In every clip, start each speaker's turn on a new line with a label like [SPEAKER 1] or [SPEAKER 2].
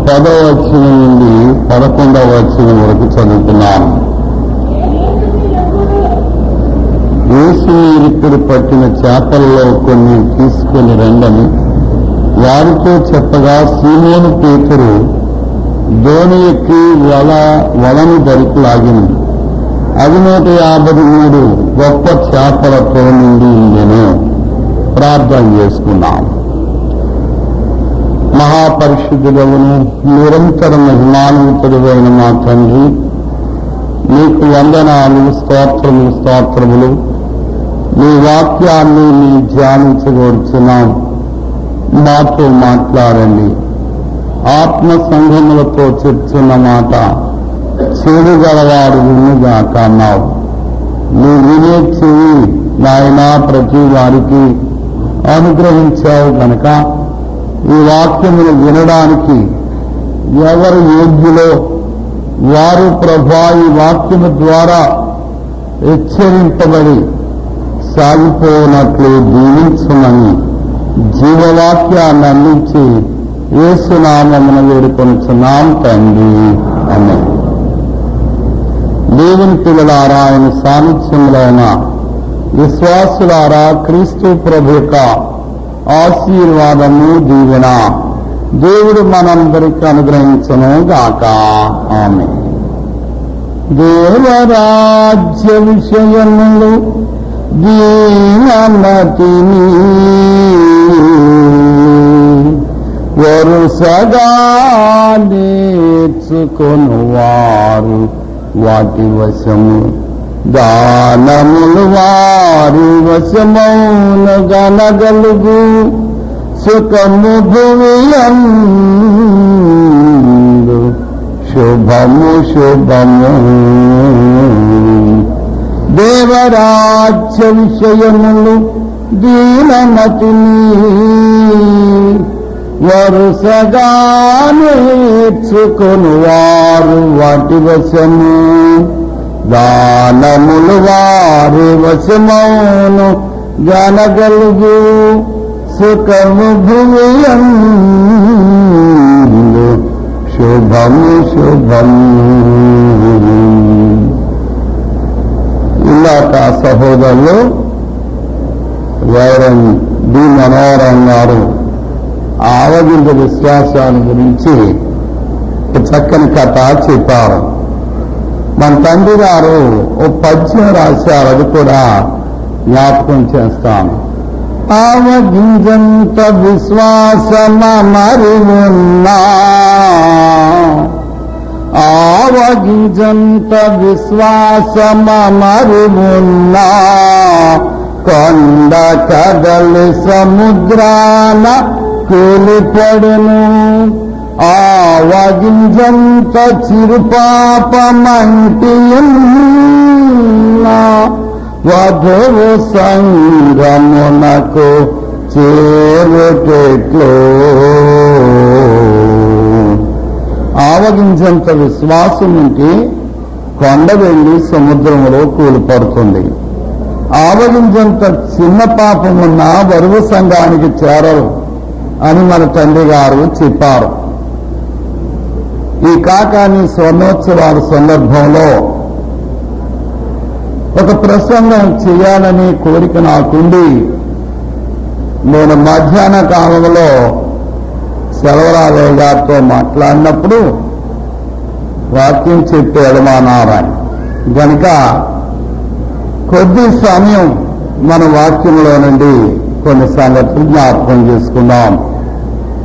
[SPEAKER 1] 10వ వచనం నుండి 11వ వచనం వరకు చదువుతున్నాను. యేసు ఇప్పుడు పట్టిన చేపల్లో కొన్ని తీసుకుని రండని వారితో చెప్పగా సీమోను పేతురు దోణి ఎక్కి వలను దరికి లాగింది. అది 153 గొప్ప చేపలతో నిండి నేను ప్రార్థన చేసుకున్నాం. మహాపరిశుద్ధుడవును నిరంతర మహిమాన్వితుడైన మా తండ్రి, నీకు వందనాలు, స్తోత్రములు. నీ వాక్యాన్ని నీ ధ్యానించగోరుచున్నాం. మాతో మాట్లాడండి. ఆత్మ సంఘములతో చెప్తున్న మాట చెవి గలవాడు వినుగాక అన్నావు. నీ వినే చెవి నాయనా ప్రతి వారికి అనుగ్రహించావు కనుక ఈ వాక్యమును వినడానికి ఎవరు యోగ్యులో వారు ప్రభా ఈ వాక్యము ద్వారా హెచ్చరింపబడి సాగిపోనట్లు దీవించుమని జీవవాక్యాన్ని అందించి యేసునామమున వేడుకొనుచున్నాం తండ్రి. ఆమేన్. దేవుని పిల్లలారా, ఆయన సాన్నిధ్యములైన విశ్వాసులారా, క్రీస్తు ప్రభు యొక్క ఆశీర్వాదము దీవెన దేవుడు మనందరికీ అనుగ్రహించును గాక. ఆమేన్. దేవరాజ్య విషయములు దీనమతిని వరుసగా నేర్చుకొనువారు వాటి వశము దానములు వారి వశమౌన గనగలుగు సుఖము భువియందు శుభము. దేవరాజ్య విషయములు దీనమతిని వరుసగా నేర్చుకొనువారు వాటి వశము దానములు వారి వశమౌను గనగలుగు సుఖము భువియందు శుభము. ఇలాక సహోదరులు వైరన్ డి మనోహరం గారు ఆవగింజ విశ్వాసాన్ని గురించి చక్కని కథ చెప్పారు. మన తండ్రి గారు ఓ పద్యం రాశారు, అది కూడా జ్ఞాపకం చేస్తాను. ఆవగింజంత విశ్వాసమ మరి ఉన్నా, ఆవగింజంత విశ్వాసమ మరి ఉన్నా, కొండ కదలి సముద్రాన కూలిపడును. ఆవగింజంత చిరుపాపమంటియున్నా, వధువు సంగమునకు చేరుటెట్లో. ఆవగింజంత విశ్వాసం ఉంటే కొండ వెళ్లి సముద్రంలో కూలిపడుతుంది. ఆవగింజంత చిన్న పాపమున్నా వరువు సంఘానికి చేరరు అని మన తండ్రి గారు చెప్పారు. ఈ కాకాని స్వర్ణోత్సవాల సందర్భంలో ఒక ప్రసంగం చేయాలని కోరిక నాకుండి నేను మధ్యాహ్న కాలంలో సెలవరాలయ్య గారితో మాట్లాడినప్పుడు వాక్యం చెప్పాడు మా నారాయణ. కనుక కొద్ది సమయం మన వాక్యంలో నుండి కొన్ని సంగతులు జ్ఞాపకం చేసుకుందాం.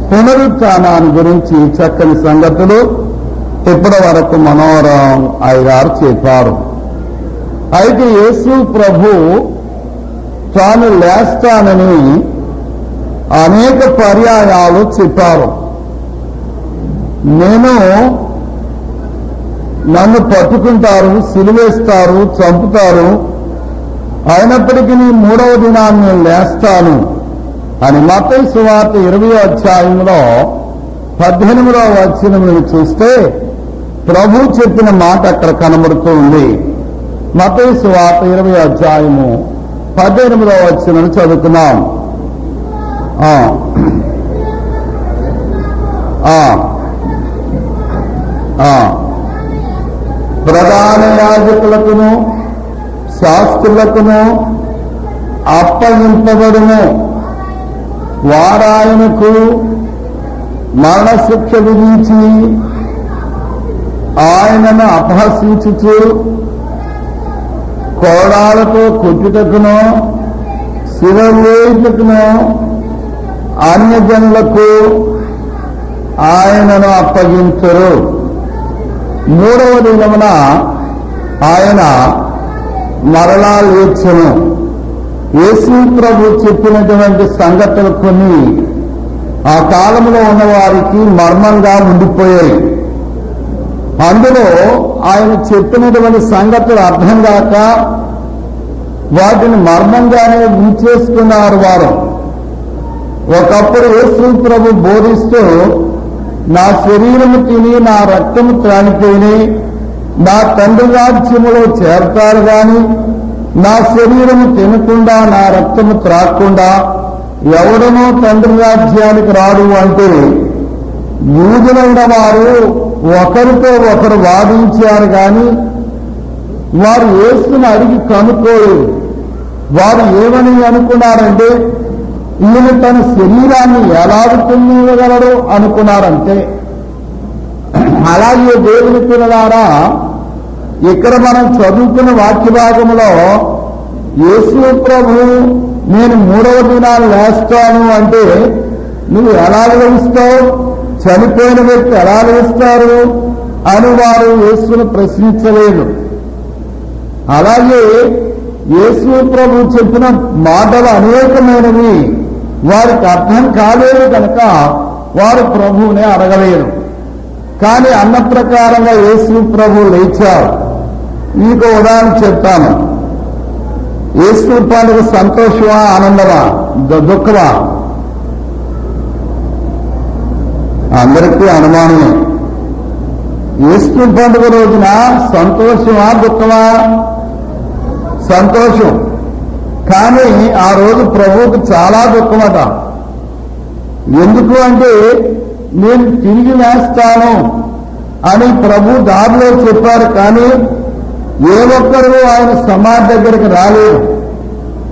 [SPEAKER 1] పునరుత్థానాన్ని గురించి చక్కని సంగతులు ఇప్పటి వరకు మనోహరం అయ్యగారు చెప్పారు. అయితే యేసు ప్రభు తాను లేస్తానని అనేక పర్యాయాలు చెప్పారు. నన్ను పట్టుకుంటారు, సిలువేస్తారు, చంపుతారు, అయినప్పటికీ 3వ దినాన్ని నేను లేస్తాను అని మత్తయి సువార్త 20వ అధ్యాయంలో 18వ వచనం చూస్తే ప్రభు చెప్పిన మాట అక్కడ కనబడుతూ ఉంది. మత్తయి సువార్త 20వ అధ్యాయము 18వ వచనం చదువుకున్నాం.
[SPEAKER 2] ప్రధాన యాజకులకును శాస్త్రులకును అప్పగింపబడును. వారాయనకు మరణశిక్ష విధించి ఆయనను అపహసించుచు కోడాలతో కొట్టుటకును శిరవేయుటకును అన్యజనులకు ఆయనను అప్పగించరు. మూడవ దినమున ఆయన మరలా లేచెను. యేసు ప్రభు చెప్పినటువంటి సంగతులు కొన్ని ఆ కాలంలో ఉన్న వారికి మర్మంగా ఉండిపోయాయి. అందులో ఆయన చెప్పినటువంటి సంగతులు అర్థం కాక వాటిని మర్మంగానే ఉంచేసుకున్నారు వారు. ఒకప్పుడు యేసు ప్రభు బోధిస్తూ, నా శరీరము తిని నా రక్తము త్రాగిపోయి నా తండ్రి రాజ్యములో చేరతారు గాని నా శరీరము తినకుండా నా రక్తము త్రాగకుండా ఎవడనో తండ్రి రాజ్యానికి రాడు అంటే యూదులైన వారు ఒకరితో ఒకరు వాదించారు గాని వారు యేసుని అడిగి కనుక్కోలేదు. వారు ఏమని అనుకున్నారంటే, ఈయన తన శరీరాన్ని ఎలా తినగలడు అనుకున్నారంటే. అలాగే దేవుని పిల్లలారా, ఇక్కడ మనం చదువుకున్న వాక్య భాగంలో యేసు ప్రభు నేను 3వ దినాలు లేస్తాను అంటే నువ్వు ఎలా లేస్తావు, చనిపోయిన వ్యక్తి ఎలా లేస్తారు అని వారు యేసును ప్రశ్నించలేదు. అలాగే యేసు ప్రభు చెప్పిన మాటలు అనేకమైనవి వారికి అర్థం కాలేదు కనుక వారు ప్రభువునే అడగలేదు. కానీ అన్న ప్రకారంగా యేసు ప్రభు లేచారు. మీకు ఉదాహరణ చెప్తాను. యేసు పండుగ సంతోషమా, ఆనందమా, దుఃఖమా? అందరికీ అనుమానమే. యేసు పండుగ రోజున సంతోషమా, దుఃఖమా? సంతోషం. కానీ ఆ రోజు ప్రభువుకు చాలా దుఃఖమట. ఎందుకు అంటే, నేను తిరిగి వేస్తాను అని ప్రభు దారిలో చెప్పారు. కానీ ఏ ఒక్కరూ ఆయన సమాధి దగ్గరికి రాలేదు.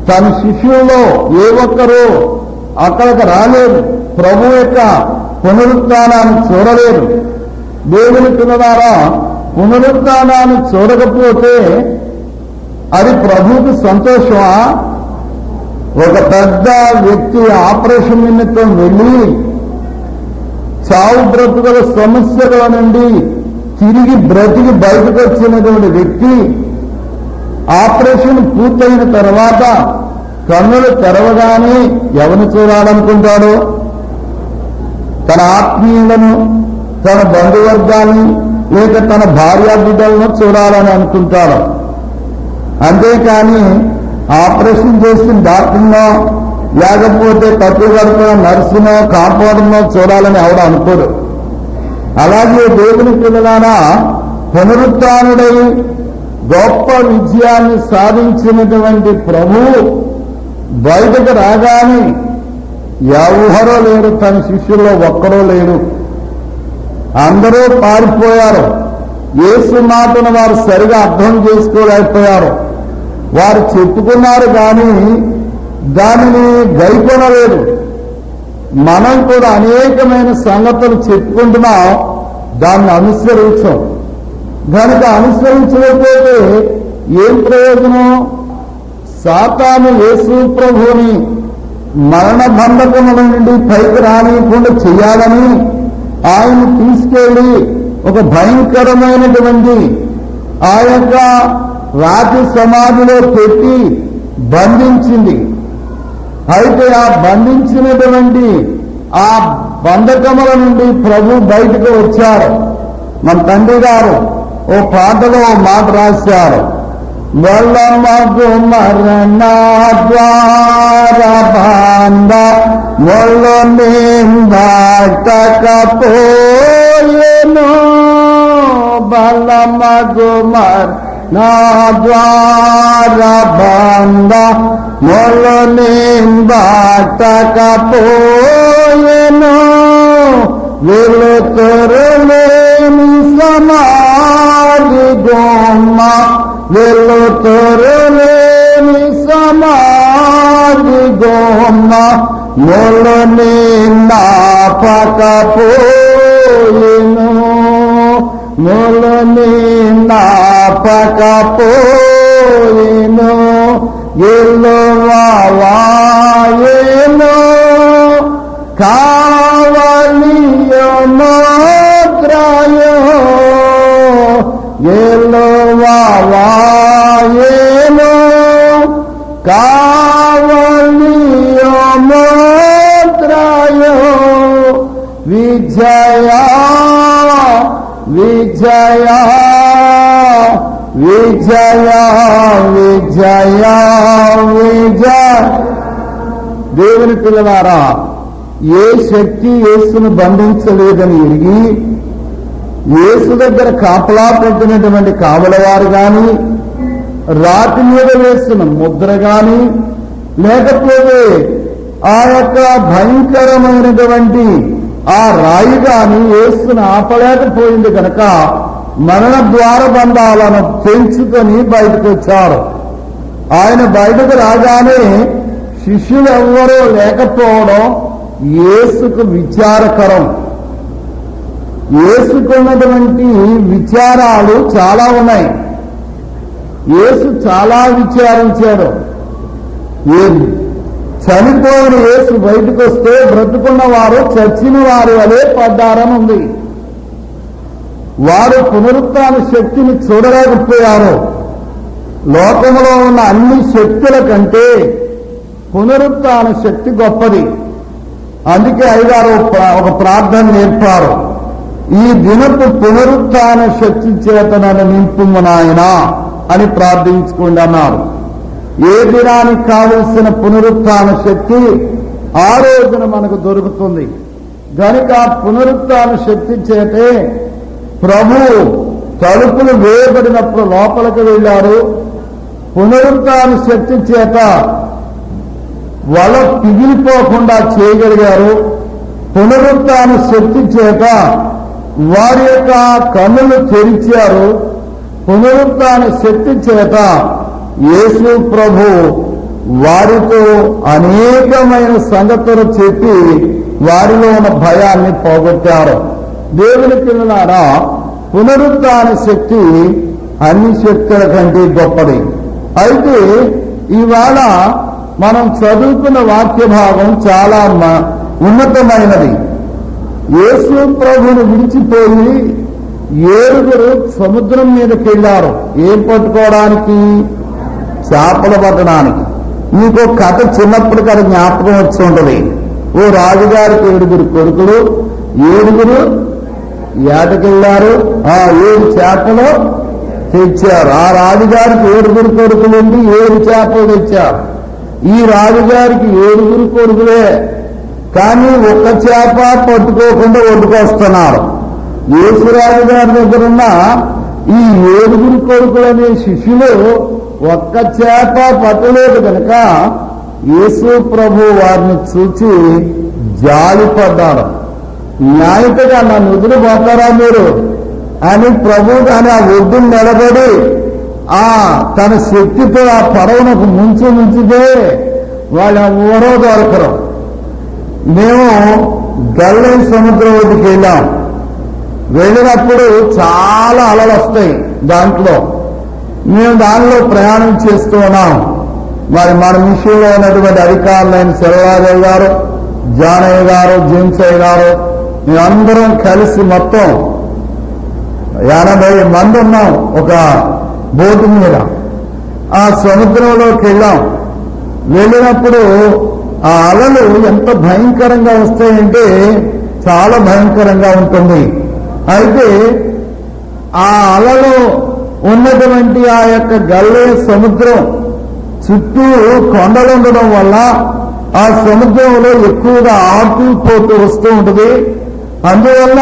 [SPEAKER 2] తన శిష్యుల్లో ఏ ఒక్కరూ అక్కడికి రాలేదు. ప్రభు యొక్క పునరుత్థానాన్ని చూడలేదు. దేవుని పిల్లలారా, పునరుత్థానాన్ని చూడకపోతే అది ప్రభువుకు సంతోషమా? ఒక పెద్ద వ్యక్తి ఆపరేషన్ నిమిత్తం వెళ్ళి చావు బ్రతుకుల సమస్యలో నుండి తిరిగి బ్రతికి బయటకు వచ్చినటువంటి వ్యక్తి ఆపరేషన్ పూర్తయిన తర్వాత కన్నులు తెరవగానే ఎవరిని చూడాలనుకుంటాడో? తన ఆత్మీయులను, తన బంధువర్గాన్ని, లేక తన భార్యా బిడ్డలను చూడాలని అనుకుంటాడు. అంతేకాని ఆపరేషన్ చేసిన డాక్టర్నో లేకపోతే కట్టుగడుతున్న నర్సునో కాంపౌండర్నో చూడాలని ఎవడో అనుకోడు. అలాగే దేవుని పిల్లలారా, పునరుత్థానుడై గొప్ప విజయాన్ని సాధించినటువంటి ప్రభువు బయటకు రాగానే ఎవరో లేరు, తన శిష్యుల్లో ఒక్కరో లేరు. అందరూ పారిపోయారు. యేసు మాటను వారు సరిగా అర్థం చేసుకోలేకపోయారు. వారు చెప్పుకున్నారు కానీ దానిని గైకొనలేదు. మనం కూడా అనేకమైన సంగతులు చెప్పుకుంటున్నాం, దాన్ని అనుసరించాం. కనుక అనుసరించకపోతే ఏం ప్రయోజనం? సాతాను యేసు ప్రభువుని మరణ బంధకముల నుండి పైకి రానియకుండా చేయాలని ఆయన తీసుకెళ్లి ఒక భయంకరమైనటువంటి ఆ యొక్క రాతి సమాధిలో పెట్టి బంధించింది. అయితే ఆ బంధించినటువంటి ఆ బంధకముల నుండి ప్రభు బయటకు వచ్చారు. మన తండ్రి గారు ఓ పాటలో ఓ మాట రాశారు. మొల్లమగు మరణ ద్వార బాంధ మొల్లు నిందాటకపోయేను బలమగు మరణ ద్వార బాంధ మొల్లు నిందాటకపోయేను వెలుతురులేని సమాధి గోమ వెలుతురులేని సమాధి గోమ మొలని నాపకపోయిను మొలని నాపకపోయిను ఎల్లువాయేను కావలియమోద్రాయో ఎల్లువాయేను కావలియమోద్రాయో విజయ విజయ విజయ విజయ విజయ. దేవుని పిల్లలారా, ఏ శక్తి యేసును బంధించలేదని ఎరిగి యేసు దగ్గర కాపలా పెట్టినటువంటి కావలవారు గాని, రాతి మీద వేసిన ముద్ర గాని, లేకపోతే ఆ యొక్క భయంకరమైనటువంటి ఆ రాయి గాని యేసును ఆపలేకపోయింది కనుక మరణ ద్వార బంధాలను పెంచుకొని బయటకు వచ్చారు. ఆయన బయటకు రాగానే శిష్యులు ఎవ్వరూ లేకపోవడం యేసుకు విచారకరం. యేసుకున్నటువంటి విచారాలు చాలా ఉన్నాయి. యేసు చాలా విచారించాడు. చనిపోయిన యేసు బయటకు వస్తే బ్రతుకున్న వారు చచ్చిన వారి వలె పడ్డారని ఉంది. వారు పునరుత్థాన శక్తిని చూడలేకపోయారు. లోకంలో ఉన్న అన్ని శక్తుల కంటే పునరుత్థాన శక్తి గొప్పది. అందుకే అయ్యగారు ఒక ప్రార్థన నేర్పారు. ఈ దినపు పునరుత్థాన శక్తి చేత నన్ను నింపుము నాయనా అని ప్రార్థించుకోండి అన్నారు. ఏ దినానికి కావలసిన పునరుత్థాన శక్తి ఆ రోజున మనకు దొరుకుతుంది. కనుక పునరుత్థాన శక్తి చేతే ప్రభు తలుపులు వేయబడినప్పుడు లోపలికి వెళ్ళారు. పునరుత్థాన శక్తి చేత వల పిగిలిపోకుండా చేయగలిగారు. పునరుత్థాన శక్తి చేత వారి యొక్క కన్నులు తెరిచారు. పునరుత్థాన శక్తి చేత యేసు ప్రభు వారితో అనేకమైన సంగతులు చెప్పి వారిలో ఉన్న భయాన్ని పోగొట్టారు. దేవుని పిల్లలారా, పునరుత్థాన శక్తి అన్ని శక్తుల కంటే గొప్పది. అయితే ఇవాళ మనం చదువుకున్న వాక్య భాగం చాలా ఉన్నతమైనది. యేసు ప్రభుని విడిచిపోయి 7 సముద్రం మీదకి వెళ్ళారు. ఏం పట్టుకోవడానికి? చేపలు పట్టడానికి. మీకు కథ చిన్నప్పుడు కదా జ్ఞాపకం వచ్చి ఉంటుంది. ఓ రాజుగారికి 7 కొడుకులు, 7 ఏటకెళ్లారు. 7 చేపలు తెచ్చారు. ఆ రాజుగారికి 7 కొడుకులు ఉండి 7 చేపలు తెచ్చారు. ఈ రాజుగారికి 7 కొడుకులే, కానీ ఒక్క చేప పట్టుకోకుండా వండుకొస్తున్నారు. యేసురాజు గారి దగ్గర ఉన్న ఈ 7 కొడుకులనే శిష్యులు ఒక్క చేప పట్టలేదు కనుక యేసు ప్రభు వారిని చూచి జాలిపడ్డారు. న్యాయతగా నన్ను వదిలిపోతారా మీరు అని ప్రభు కానీ ఆ ఒడ్డును నిలబడి తన శక్తితో ఆ పడవనకు ముంచితే వాళ్ళు ఎవరో దొరకరు. మేము గల్లేని సముద్రం ఒడ్డుకి వెళ్ళినప్పుడు చాలా అలలు వస్తాయి. దాంట్లో మేము దానిలో ప్రయాణం చేస్తూ ఉన్నాం. మరి మన మిషన్లో ఉన్నటువంటి అధికారులైన శరవాజయ్య గారు, జానయ్య గారు, జేమ్సయ్య గారు, మేమందరం కలిసి మొత్తం 80 మంది ఉన్నాం ఒక బోటు మీద. ఆ సముద్రంలోకి వెళ్ళినప్పుడు ఆ అలలు ఎంత భయంకరంగా వస్తాయంటే చాలా భయంకరంగా ఉంటుంది. అయితే ఆ అలలో ఉన్నటువంటి ఆ యొక్క గల్లే సముద్రం చుట్టూ కొండలు ఉండడం వల్ల ఆ సముద్రంలో ఎక్కువగా ఆటుపోతూ వస్తూ ఉంటుంది. అందువల్ల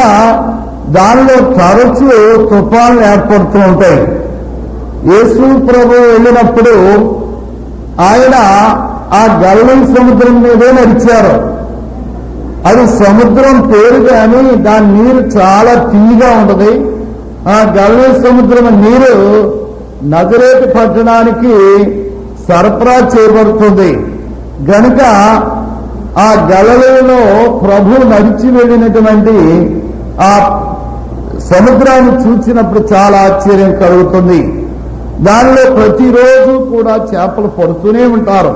[SPEAKER 2] దానిలో తరచూ తుఫాన్లు ఏర్పడుతూ ఉంటాయి. యేసు ప్రభు వెళ్ళినప్పుడు ఆయన ఆ గల్లీం సముద్రం మీదే నడిచారు. అది సముద్రం పేరు కానీ దాని నీరు చాలా తీయగా ఉంటుంది. ఆ గలిలయ సముద్రం నీరు నజరేతు పట్టణానికి సరఫరా చేయబడుతుంది గనుక ఆ గలిలయలో ప్రభు నడిచి వెళ్ళినటువంటి ఆ సముద్రాన్ని చూసినప్పుడు చాలా ఆశ్చర్యం కలుగుతుంది. దానిలో ప్రతిరోజు కూడా చేపలు పడుతూనే ఉంటారు.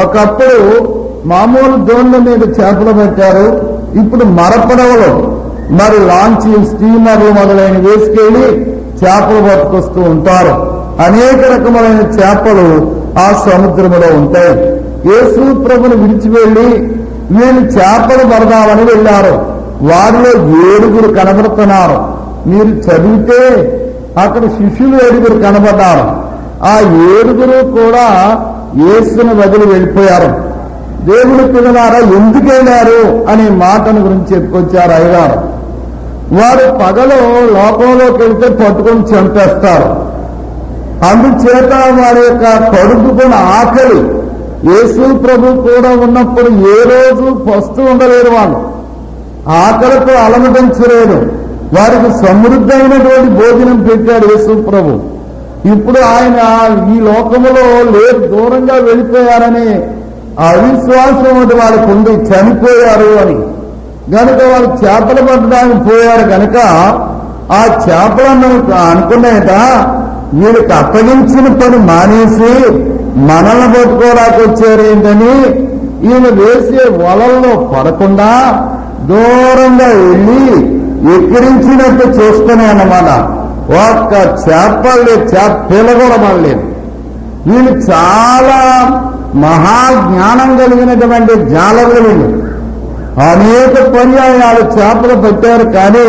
[SPEAKER 2] ఒకప్పుడు మామూలు దోణుల మీద చేపలు పెట్టారు, ఇప్పుడు మరపడవలు మరి లాంచీ స్టీమర్లు మొదలైన వేసుకెళ్లి చేపలు పట్టుకొస్తూ ఉంటారు. అనేక రకములైన చేపలు ఆ సముద్రంలో ఉంటాయి. యేసు ప్రభుని విడిచి వెళ్లి వీళ్ళు చేపలు పడదామని వెళ్లారు. వారిలో 7 కనబడుతున్నారు. మీరు చదివితే అక్కడ శిష్యులు 7 కనబడ్డారు. ఆ 7 కూడా యేసుని వదిలి వెళ్ళిపోయారు. దేవుని పిల్లలారా ఎందుకు వెళ్ళారు అనే మాటను గురించి చెప్పుకొచ్చారు అయ్యగారు. వారు పగలో లోకంలోకి వెళ్తే పట్టుకొని చంపేస్తారు. అందుచేత వారి యొక్క కడుపుకున్న ఆకలి యేసు ప్రభు కూడా ఉన్నప్పుడు ఏ రోజు పస్తు ఉండలేరు. వాళ్ళు ఆకలితో అలమటించలేదు. వారికి సమృద్ధమైనటువంటి భోజనం పెట్టాడు యేసు ప్రభు. ఇప్పుడు ఆయన ఈ లోకములో లేదు, దూరంగా వెళ్ళిపోయారని అవిశ్వాసం వారికి ఉంది, చనిపోయారు అని. గనుక వాళ్ళు చేపలు పట్టడానికి పోయారు. గనుక ఆ చేపలను అనుకునేట వీళ్ళకి అప్పగించిన పని మానేసి మనల్ని పట్టుకోవడానికి వచ్చారేంటని ఈయన వేసే వలల్లో పడకుండా దూరంగా వెళ్ళి ఎక్కిరించినట్టు చూస్తూనే అన్నమాట. ఒక్క చేపలు పిల్ల కూడా పడలేదు. వీళ్ళు చాలా మహాజ్ఞానం కలిగినటువంటి జాలరులు. అనేక పర్యాయాలు చేపలు పెట్టారు, కానీ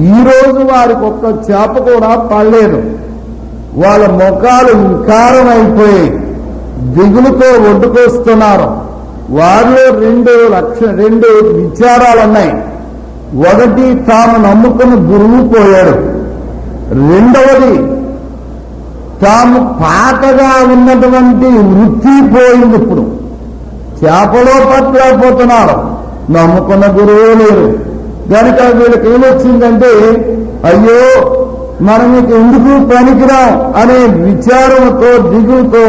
[SPEAKER 2] ఈ రోజు వారికి ఒక్క చేప కూడా పడలేదు. వాళ్ళ ముఖాలు వికారం అయిపోయి దిగులుతో ఒడ్డుకొస్తున్నారు. వారిలో 2 విచారాలున్నాయి. ఒకటి, తాము నమ్ముకున్న గురువు పోయాడు. రెండవది, తాము పాతగా ఉన్నటువంటి వృత్తి పోయింది. ఇప్పుడు చేపలో పట్టలేకపోతున్నారు, నమ్ముకున్న గురువు లేరు. కనుక వీళ్ళకి ఏమొచ్చిందంటే అయ్యో మనం మీకు ఎందుకు పనికిరాం అనే విచారంతో దిగులతో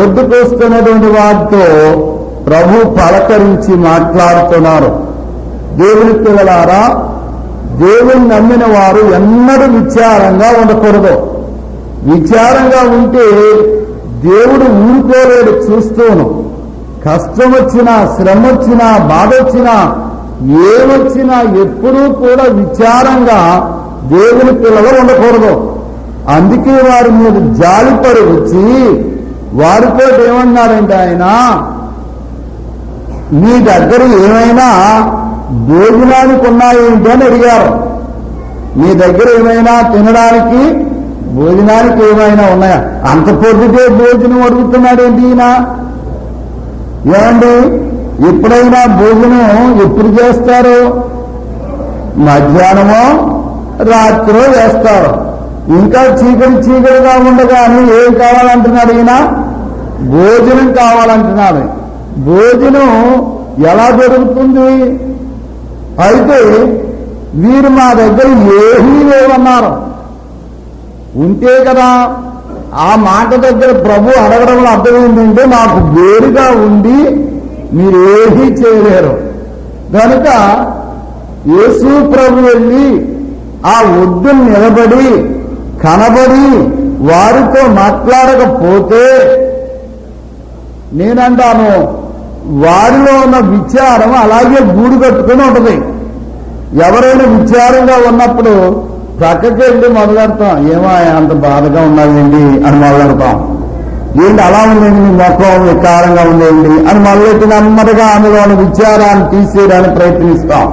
[SPEAKER 2] ఒడ్డుకొస్తున్నటువంటి వారితో ప్రభు పలకరించి మాట్లాడుతున్నారు. దేవుని పిల్లలారా, దేవుని నమ్మిన వారు ఎన్నడూ విచారంగా ఉండకూడదు. విచారంగా ఉంటే దేవుడు ఊరుకోలేడు. చూస్తూను కష్టం వచ్చినా, శ్రమ వచ్చినా, బాధ వచ్చినా, ఏమొచ్చినా ఎప్పుడూ కూడా విచారంగా దేవుని పిల్లలు ఉండకూడదు. అందుకే వారి మీద జాలిపడి వచ్చి వారితో ఏమన్నారంటే ఆయన, మీ దగ్గర ఏమైనా భోజనానికి ఉన్నాయేంటి అని అడిగారు. మీ దగ్గర ఏమైనా తినడానికి భోజనానికి ఏమైనా ఉన్నాయా? అంత పొద్దుటే భోజనం అడుగుతున్నాడేంటి ఈయన? ఏమండి, ఎప్పుడైనా భోజనం ఎప్పుడు చేస్తారు? మధ్యాహ్నమో రాత్రో చేస్తారు. ఇంకా చీకటిగా ఉండగానే ఏం కావాలంటున్నాడు ఈయన? భోజనం కావాలంటున్నాడు. భోజనం ఎలా దొరుకుతుంది? అయితే వీరు మా దగ్గర ఏమీ లేవన్నారు. ఉంటే కదా. ఆ మాట దగ్గర ప్రభు అడగడంలో అర్థం ఏంటంటే మాకు వేరుగా ఉండి మీరు ఏమీ చేయలేరు. కనుక యేసు ప్రభు వెళ్ళి ఆ ఒడ్డును నిలబడి కనబడి వారితో మాట్లాడకపోతే నేనంటాను వారిలో ఉన్న విచారం అలాగే గూడు కట్టుకుని ఉంటుంది. ఎవరైనా విచారంగా ఉన్నప్పుడు ప్రక్కకి వెళ్ళి మొదలెడతాం, ఏమో అంత బాధగా ఉన్నాయండి అని మొదలెడతాం. ఏంటి అలా ఉందండి, మీ ముఖం వికారంగా ఉందండి అని మొదలెట్టి నెమ్మదిగా ఆమెలోని విచారాన్ని తీసేయడానికి ప్రయత్నిస్తాం.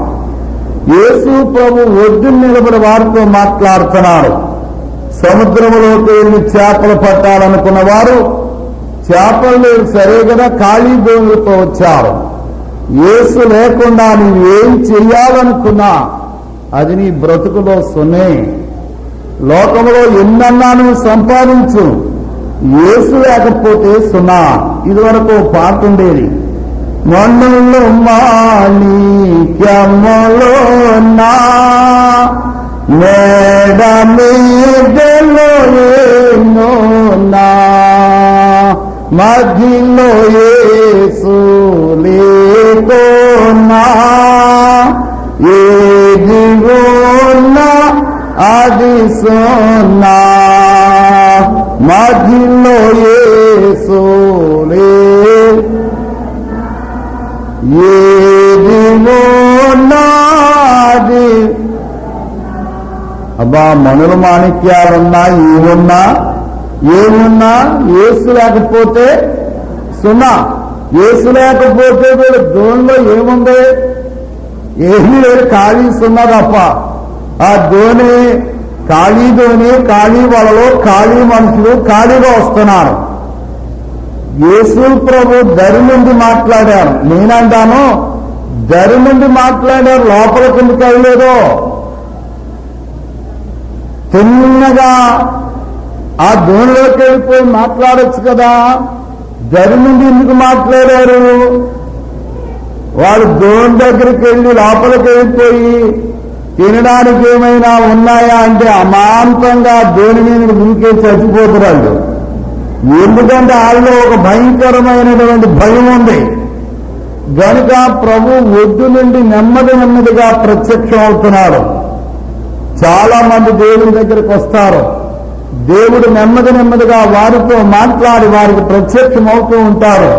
[SPEAKER 2] యేసు ప్రభు ఒడ్డున నిలబడి వారితో మాట్లాడుతున్నారు. సముద్రంలోకి వెళ్ళి చేపలు పట్టాలనుకున్న వారు చేపలు లేవు, సరే కదా, ఖాళీ గోవులతో వచ్చారు. యేసు లేకుండా నీవు ఏం చెయ్యాలనుకున్నా అది నీ బ్రతుకులో సున్నే. లోకంలో ఎన్నన్నా నువ్వు సంపాదించు, యేసు లేకపోతే సున్నా. ఇదివరకు పాట ఉండేది, మన్నులు మాణిక్యములో నా మేడ మీదలో ఏనున్నా మధ్యలో యేసు లేకున్నా ఏదిగోన్నా అది సున్నా మధ్యలో యేసు ఏదిగోన్నా అది అబ్బా మనుల మాణిక్యాలున్నా ఏమున్నా యేసు లేకపోతే సున్నా. యేసు లేకపోతే వీడు దోణిలో ఏముంది? ఏమీ లేదు, ఖాళీ సున్నా తప్ప. ఆ ధోని ఖాళీ ధోని, ఖాళీ వలలో ఖాళీ మనుషులు ఖాళీగా వస్తున్నారు. యేసు ప్రభు దరి నుండి మాట్లాడారు. నేనంటాను దరి నుండి మాట్లాడారు, లోపల కిందకి వెళ్ళలేదు. తిన్నగా ఆ ధోనిలోకి వెళ్ళిపోయి మాట్లాడొచ్చు కదా. దరి నుండి ఎందుకు మాట్లాడారు? వాళ్ళు ధోని దగ్గరికి వెళ్ళి లోపలికి వెళ్ళిపోయి తినడానికి ఏమైనా ఉన్నాయా అంటే అమాంతంగా ధోని మీద ముందుకే చచ్చిపోతున్నారు. ఎందుకంటే వాళ్ళలో ఒక భయంకరమైనటువంటి భయం ఉంది గనుక ప్రభు ఒడ్డు నుండి నెమ్మదిగా ప్రత్యక్షం అవుతున్నాడు. చాలా మంది దేవుని దగ్గరికి వస్తారు. దేవుడు నెమ్మదిగా వారితో మాట్లాడి వారికి ప్రత్యక్షం అవుతూ ఉంటారు.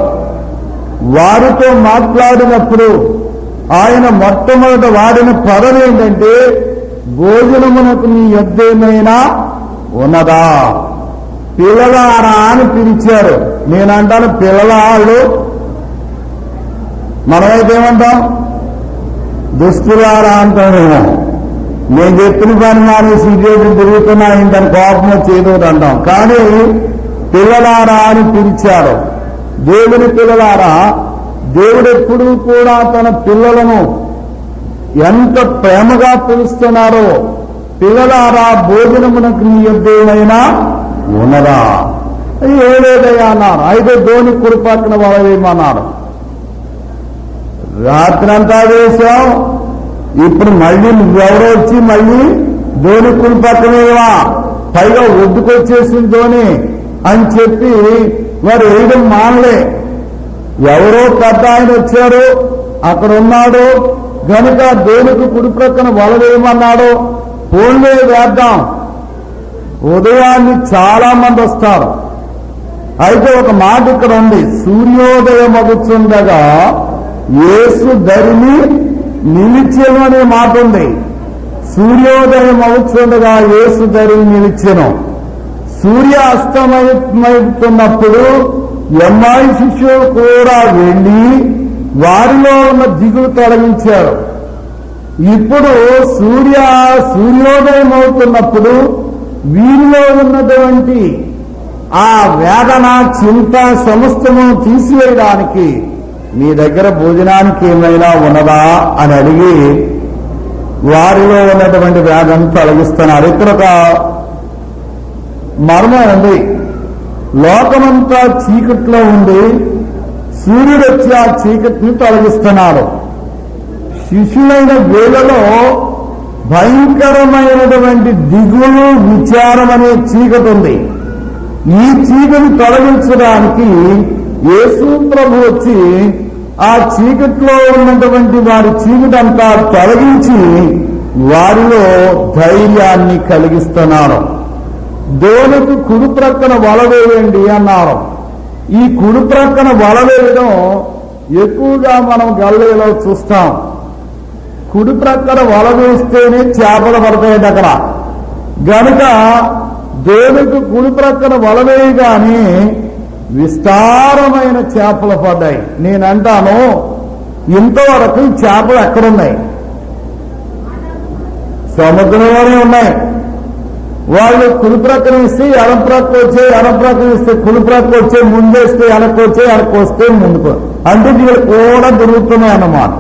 [SPEAKER 2] వారితో మాట్లాడినప్పుడు ఆయన మొట్టమొదట వాడిన పదం ఏంటంటే, భోజనమునకు నీ యొద్దేమైనా ఉన్నదా? పిల్లలారా అని పిలిచారు. నేనంటాను పిల్లలాళ్ళు, మనమైతే ఏమంటాం? దుస్తులారా అంటామేమో. నేను చెప్పిన పని మానేసి ఇదేది తిరుగుతున్నా ఇంతని కోపం వచ్చేదో అంటాం. కానీ పిల్లలారా అని పిలిచారు. దేవుని పిల్లలారా, దేవుడు ఎప్పుడూ కూడా తన పిల్లలను ఎంత ప్రేమగా పిలుస్తున్నారో, పిల్లలారా భోజనమునకు నీ యొద్దేమైనా ఉన్నదా? ఏలేదయ్యా అన్నారు. అయితే ధోని కుడి పక్కన వలవేయమన్నారు. రాత్రంతా వేశాం, ఇప్పుడు మళ్ళీ నువ్వెవరో వచ్చి మళ్ళీ ధోని కుడి పక్కనేవా, పైగా ఒడ్డుకొచ్చేసింది ధోని అని చెప్పి వారు వేయడం మానలే. ఎవరో పెద్ద ఆయన వచ్చారు, అక్కడ ఉన్నాడు గనుక ధోనికి కుడి ప్రక్కన వల వేయమన్నాడు. ఫోన్లే వేద్దాం. ఉదయాన్ని చాలా మంది వస్తారు. అయితే ఒక మాట ఇక్కడ ఉంది, సూర్యోదయం అగుచుండగా యేసు దరిని నిలిచెను అనే మాట ఉంది. సూర్యోదయం అవుతుండగా యేసు దరిని నిలిచెను. సూర్య అస్తమవుతున్నప్పుడు ఎమ్మాయి శిష్యులు కూడా వెళ్లి వారిలో ఉన్న దిగులు తొలగించారు. ఇప్పుడు సూర్యోదయం అవుతున్నప్పుడు వీరిలో ఉన్నటువంటి ఆ వేదన, చింత సమస్తము తీసివేయడానికి మీ దగ్గర భోజనానికి ఏమైనా ఉన్నదా అని అడిగి వారిలో ఉన్నటువంటి వేదన తొలగిస్తున్నారు. ఇక్కడ ఒక మర్మం ఉంది. లోకమంతా చీకట్లో ఉంది, సూర్యుడు వచ్చి ఆ చీకటిని తొలగిస్తున్నాడు. శిష్యులైన వేళలో భయంకరమైనటువంటి దిగులు, విచారం అనే చీకటి ఉంది. ఈ చీకటి తొలగించడానికి యేసు ప్రభు వచ్చి ఆ చీకట్లో ఉన్నటువంటి వారి చీకటంతా తొలగించి వారిలో ధైర్యాన్ని కలిగిస్తున్నారు. ధోనికి కుడి ప్రక్కన వల వేయండి అన్నారు. ఈ కుడి ప్రక్కన వల వేయడం ఎక్కువగా మనం గల్లీలో చూస్తాం. కుడి ప్రక్కన వల వేస్తేనే చేపలు పడతాయి అక్కడ. గనుక ధోనికి కుడి ప్రక్కన వల వేయగానే విస్తారమైన చేపలు పడ్డాయి. నేనంటాను ఇంతవరకు చేపలు ఎక్కడున్నాయి? సముద్రంలోనే ఉన్నాయి. వాళ్ళు కుడి ప్రక్కన ఇస్తే ఎడం ప్రక్క వచ్చే, ఎడం ప్రక్కన ఇస్తే కుడి ప్రక్క వచ్చే, ముందేస్తే వెనక్కి వచ్చే, వెనక్కి వస్తే ముందుకు, అంటే వీళ్ళు కూడా దొరుకుతున్నాయి అన్నమాట.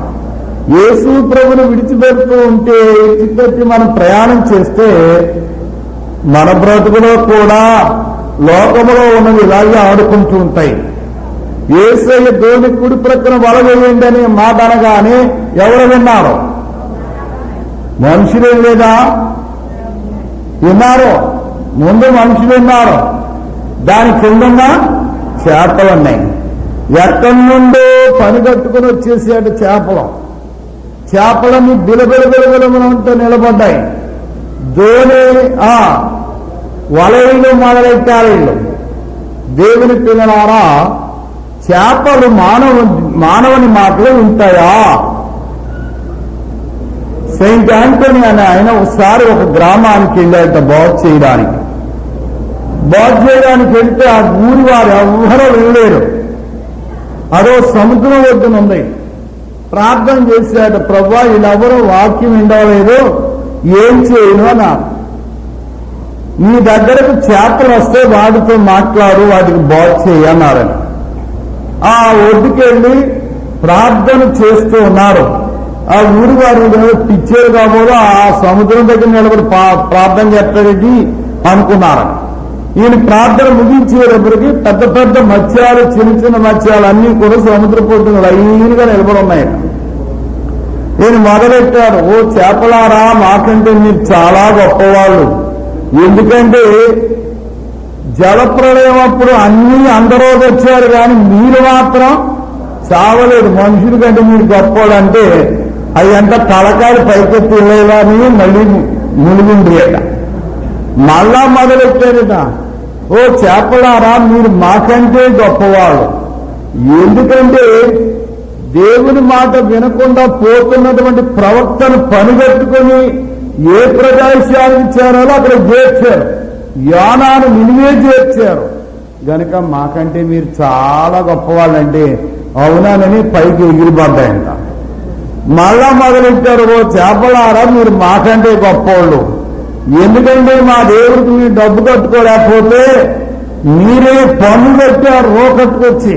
[SPEAKER 2] యేసు ప్రభుని విడిచిపెడుతూ ఉంటే, విడిచిపెట్టి మనం ప్రయాణం చేస్తే మన బ్రతుకులో కూడా లోకములో ఉన్నవి ఇలాగే ఆడుకుంటూ ఉంటాయి. యేసయ్య ధోని కుడి ప్రక్కన వల వేయండి అనే మాట అనగానే ఎవరు విన్నారు? మనుషులేం లేదా? ఉన్నారు, ముందు మనుషులు ఉన్నారు, దాని కింద చేపలు ఉన్నాయి. ఎక్కడి నుండో పని కట్టుకుని వచ్చేసాడు చేపలన్నీ బిలబిలబిలబిలమంటూ నిలబడ్డాయి. దోణి వలయిలు మొదలెట్టారు వీళ్ళు. దేవుని పిల్లలారా, చేపలు మానవుని మాటలు ఉంటాయా? సెయింట్ ఆంటోనీ అనే ఆయన ఒకసారి ఒక గ్రామానికి వెళ్ళాట బాగు చేయడానికి వెళ్తే ఆ ఊరి వారు ఎవరూ వెళ్ళలేరు. అదో సముద్రం ఒడ్డున ఉంది. ప్రార్థన చేశాడు, ప్రభువా వీళ్ళెవరూ వాక్యం వినలేదు, ఏం చేయను అన్నారు. నీ దగ్గరకు చేపలు వస్తే వాటితో మాట్లాడు, వాటికి బాగు చేయన్నారని. ఆ ఒడ్డుకెళ్ళి ప్రార్థన చేస్తూ ఉన్నారు. ఆ ఊరి వారు పిచ్చేరు కాబోదు ఆ సముద్రం దగ్గర నిలబడి ప్రార్థన చేస్తాడేంటి అనుకున్నారు. ఈయన ప్రార్థన ముగించేటప్పటికి పెద్ద పెద్ద మత్స్యాలు, చిన్న చిన్న మత్స్యాలు అన్ని కూడా సముద్ర పొట్టున లైన్గా నిలబడి ఉన్నాయి. ఈయన మొదలెట్టాడు, ఓ చేపలారా, మాకంటే మీరు చాలా గొప్పవాళ్ళు. ఎందుకంటే జలప్రళయం అప్పుడు అందరూ వచ్చారు, కానీ మీరు మాత్రం చావలేదు. మనుషుల కంటే మీరు గొప్పవాడంటే అవి అంతా తలకాయలు పైకెత్తి వెళ్ళేవాని మళ్ళీ మునిగిండ్రియట. మళ్ళా మొదలెట్టారట, ఓ చేపలారా, మీరు మాకంటే గొప్పవాళ్ళు. ఎందుకంటే దేవుని మాట వినకుండా పోతున్నటువంటి ప్రవక్తను పనిగట్టుకుని ఏ ప్రదేశానికి చేరాలో అక్కడ చేర్చారు. యోనాను నినివే చేర్చారు. గనుక మాకంటే మీరు చాలా గొప్పవాళ్ళంటే అవునానని పైకి ఎగిరిపడ్డాయంట. మళ్ళా మొదలెట్టారు, ఓ చేపలారా, మీరు మాకంటే గొప్పవాళ్ళు. ఎందుకంటే మా దేవుడికి మీరు డబ్బు కట్టుకోలేకపోతే మీరే పన్ను కట్టారు రోకట్టుకొచ్చి.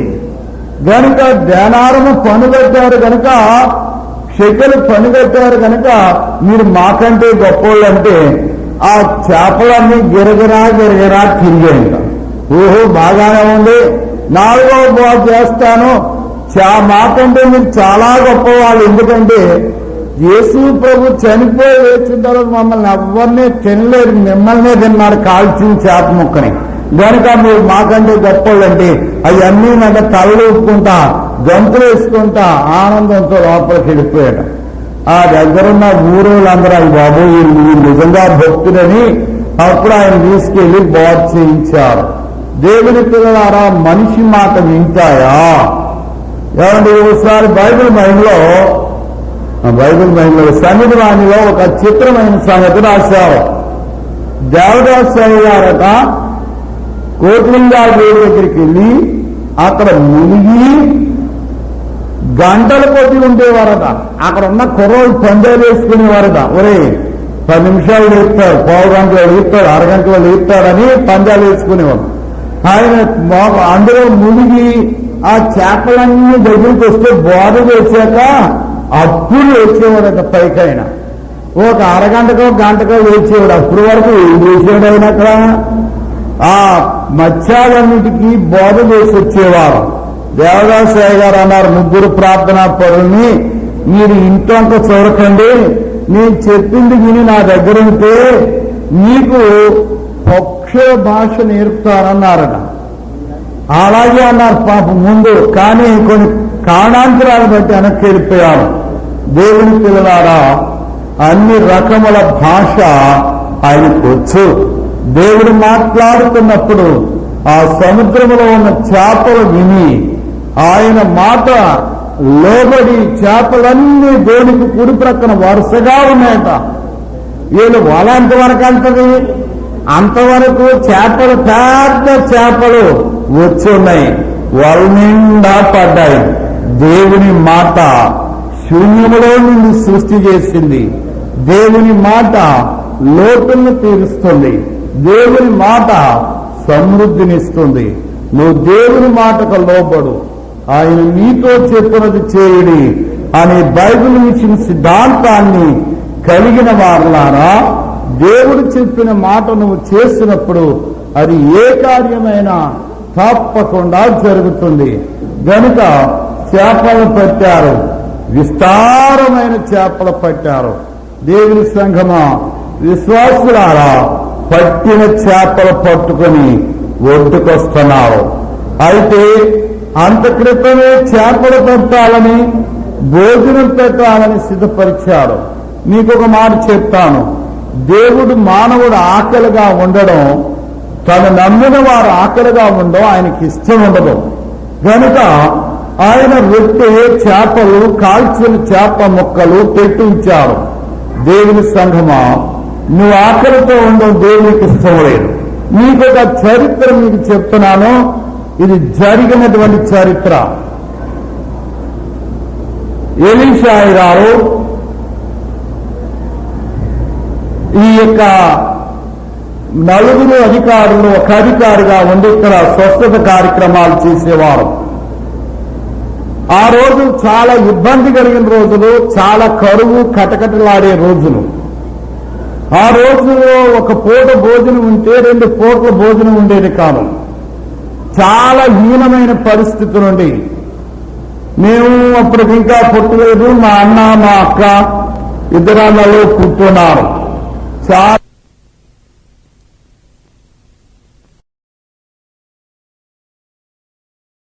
[SPEAKER 2] గనుక దేనారము పన్ను కట్టారు, కనుక షెకెలు పన్ను కట్టారు, కనుక మీరు మాకంటే గొప్పవాళ్ళు అంటే ఆ చేపలన్నీ గిరగిరా తిరిగాయంట. ఓహో బాగానే ఉంది, 4వ బాగు చేస్తాను, మాకంటే మీరు చాలా గొప్పవాళ్ళు. ఎందుకంటే యేసు ప్రభు చనిపోయి వేసిన తర్వాత మమ్మల్ని ఎవరినే తినలేదు, మిమ్మల్నే తిన్నాడు కాల్చిన చేప ముక్కని. కనుక మీరు మాకంటే గొప్పవాళ్ళు అంటే అవన్నీ మీద తలలు ఊపుకుంటా గంతులు వేసుకుంటా ఆనందంతో లోపలికి వెళ్ళిపోయాడు. ఆ దగ్గరున్న ఊరోళ్ళందరూ అవి బాబు వీళ్ళు నిజంగా భక్తులని అప్పుడు ఆయన తీసుకెళ్లి బాగు చేయించారు. దేవుని పిల్లలారా, మనిషి మాట వింటాయా? ఏమంటే ఒకసారి బైబిల్ మైండ్లో సన్నిధి వాణిలో ఒక చిత్రమైన సంగతి రాశారు. దేవదాసాయి గారట కోటిలింగాల దేవుడి దగ్గరికి వెళ్ళి అక్కడ మునిగి గంటల కొద్ది ఉండేవారట. అక్కడ ఉన్న కుర్రోళ్ళు పందాలు వేసుకునేవారట. ఒరే 10 నిమిషాలు లేపుతాడు, పావు గంటలో లేపుతాడు, అరగంటలో లేపుతాడని పందాలు వేసుకునేవాడు. ఆయన అందులో మునిగి ఆ చేపలన్నీ దగ్గరికి వస్తే బోధ చేశాక అప్పుడు లేచేవాడట పైకైన. ఒక అరగంటకో గంటకో లేచేవాడు. అప్పుడు వరకు ఏం చేసేవాడు ఆయన అక్కడ? ఆ మత్స్యాలన్నిటికీ బోధ చేసి వచ్చేవారు. దేవదాసాయి గారు అన్నారు, 3 ప్రార్థనా పరుల్ని మీరు ఇంటంత చూడకండి, నేను చెప్పింది విని నా దగ్గర ఉంటే మీకు పక్షుల భాష నేర్పుతారన్నారట. అలాగే అన్నారు పాపం ముందు, కానీ కొన్ని కారణాంతరాలు బట్టి వెనక్కి వెళ్ళిపోయారు. దేవుని పిల్లలారా, అన్ని రకముల భాష ఆయనకు వచ్చు. దేవుడు మాట్లాడుతున్నప్పుడు ఆ సముద్రంలో ఉన్న చేపలు విని ఆయన మాట లోబడి చేపలన్నీ దేవునికి కుడి ప్రక్కన వరుసగా ఉన్నాయట. వీళ్ళు వల ఎంతవరకు అంటది, అంతవరకు చేపలు పెద్ద చేపలు వచ్చి ఉన్నాయి, వల నిండా పడ్డాయి. దేవుని మాట శూన్యములో నుండి సృష్టి చేసింది. దేవుని మాట లోటును తీరుస్తుంది. దేవుని మాట సమృద్ధినిస్తుంది. నువ్వు దేవుని మాటకు లోబడు, ఆయన నీతో చెప్పినది చేయుడి అనే బైబిల్ ఇచ్చిన సిద్ధాంతాన్ని కలిగిన వారులారా, దేవుడు చెప్పిన మాట నువ్వు చేసినప్పుడు అది ఏ కార్యమైనా తప్పకుండా జరుగుతుంది. గనుక చేపలు పట్టారు, విస్తారమైన చేపలు పట్టారు. దేవుని సంఘమా, విశ్వాసులారా, పట్టిన చేపలు పట్టుకుని ఒడ్డుకొస్తున్నారు. అయితే అంత క్రితమే చేపలు పట్టాలని భోజనం పెట్టాలని సిద్ధపరిచాడు. మీకు ఒక మాట చెప్తాను, దేవుడు మానవుడు ఆకలిగా ఉండడం, తను నమ్మిన వారు ఆకలిగా ఉండడం ఆయనకి ఇష్టం ఉండదు. కనుక ఆయన రొట్టె, చేపలు, కాల్చిన చేప ముక్కలు పెట్టి ఉంచారు. దేవుని సంఘమా, నువ్వు ఆకలితో ఉండడం దేవునికి ఇష్టం లేదు. మీకు ఒక చరిత్ర మీకు చెప్తున్నాను, ఇది జరిగినటువంటి చరిత్ర. ఎలీషా గారు ఈ యొక్క నలుగురు అధికారులు ఒక అధికారిగా ఉండి ఇక్కడ స్వస్థత కార్యక్రమాలు చేసేవారు. ఆ రోజు చాలా ఇబ్బంది కలిగిన రోజులు, చాలా కరువు కటకటలాడే రోజులు. ఆ రోజుల్లో ఒక పూట భోజనం ఉంటే 2 పూటల భోజనం ఉండేది కాదు. చాలా హీనమైన పరిస్థితి నుండి మేము అప్పుడు ఇంకా పుట్టలేదు, మా అన్న మా అక్క ఇద్దరాళ్ళలో కూర్చున్నారు. చాలా